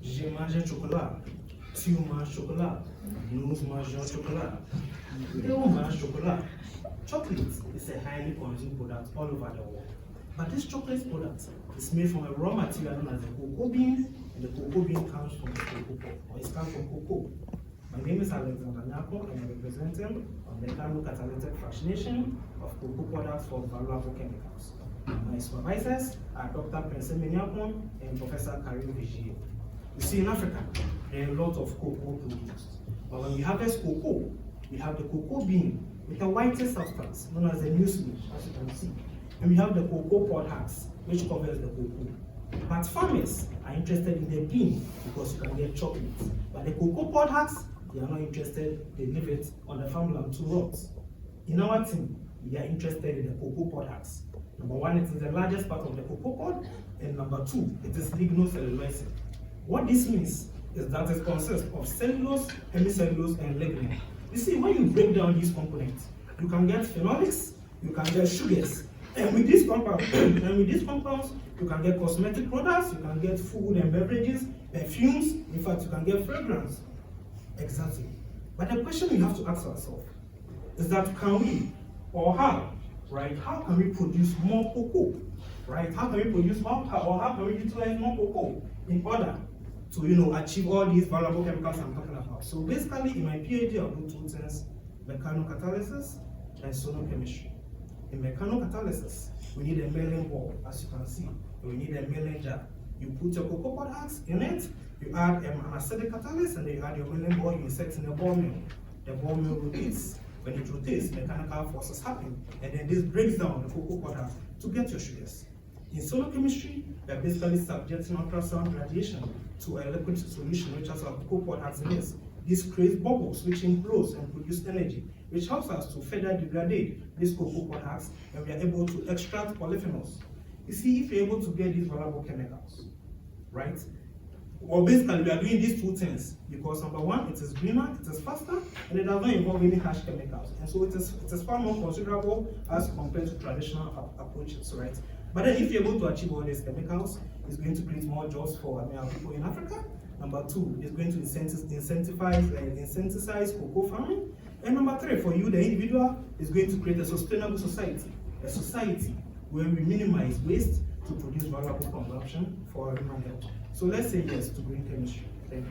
J'ai mangé chocolat. Tu manges chocolat. Nous mangeons chocolat. They all mange chocolat. Chocolate is a highly consumed product all over the world. But this chocolate product is made from a raw material known as the cocoa bean, and the cocoa bean comes from the cocoa pod, or it comes from cocoa. My name is Alexander Nyako, and I'm representing on the catalytic fractionation of cocoa products for valuable chemicals. My supervisors are Dr. Prince Nyako and Professor Karim Vigier. You see, in Africa, there are a lot of cocoa produced. But when we harvest cocoa, we have the cocoa bean with a whiter substance known as the mucilage, as you can see. And we have the cocoa pod husk, which covers the cocoa. But farmers are interested in the bean because you can get chocolate. But the cocoa pod husk, they are not interested, they leave it on the farmland to rot. In our team, we are interested in the cocoa pod husk. Number one, it is the largest part of the cocoa pod, and number two, it is lignocellulosic. What this means is that it consists of cellulose, hemicellulose, and lignin. You see, when you break down these components, you can get phenolics, you can get sugars, and with these compounds, you can get cosmetic products, you can get food and beverages, perfumes. In fact, you can get fragrance. Exactly. But the question we have to ask ourselves is that can we, or how, right? How can we produce more cocoa, right? How can we produce more, or how can we utilize more cocoa in order to, achieve all these valuable chemicals I'm talking about? So basically, in my PhD, I'll do two things: mechanocatalysis and sonochemistry. In mechanocatalysis, we need a milling ball, as you can see. We need a milling jar. You put your cocoa pod husk in it, you add an acidic catalyst, and then you add your milling ball, you insert in the ball mill. The ball mill rotates. When it rotates, mechanical forces happen, and then this breaks down the cocoa pod husk to get your sugars. In sonochemistry, we are basically subjecting ultrasound radiation to a liquid solution which has a cocoa pod husk in it. This creates bubbles which implodes and produce energy, which helps us to further degrade this cocoa pod husk, and we are able to extract polyphenols. You see, if you're able to get these valuable chemicals, right? Well, basically, we are doing these two things because number one, it is greener, it is faster, and it does not involve any harsh chemicals. And so it is far more considerable as compared to traditional approaches, right? But then if you're able to achieve all these chemicals, it's going to create more jobs for people in Africa. Number two, it's going to incentivize cocoa farming. And number three, for you, the individual, is going to create a sustainable society. A society where we minimize waste to produce valuable consumption for human health. So let's say yes to green chemistry. Thank you.